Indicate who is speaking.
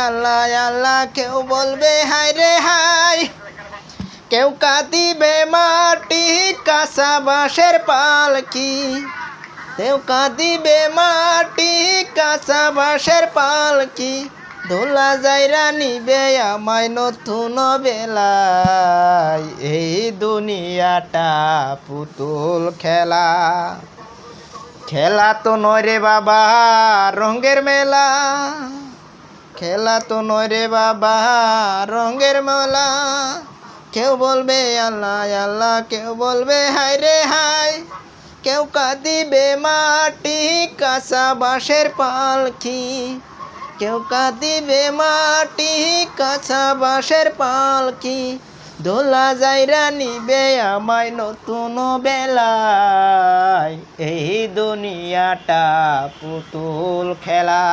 Speaker 1: আল্লাহ আল্লাহ কেউ বলবে হায় রে হায়, কেউ কাঁদিবে মাটি কাঁচা বাঁশের পালকি, কেউ কাঁদিবে মাটি কাঁচা বাঁশের পালকি, দোলা যাইরা নিবে আমায় নতুন বেলায়, এই দুনিয়াটা পুতুল খেলা, খেলা তো নয় রে বাবা রঙের মেলা, খেলা তো নয় রে বাবা রঙের মেলা, কেউ বলবে আল্লাহ আল্লাহ কেউ বলবে হায় রে হায়, কেউ কাঁদিবে মাটি কাঁচা বাঁশের পালকি, কেউ কাঁদিবে মাটি কাঁচা বাঁশের পালকি, দোলা যাইরা নিবে আমায় নতুন বেলায়, এই দুনিয়াটা পুতুল খেলা।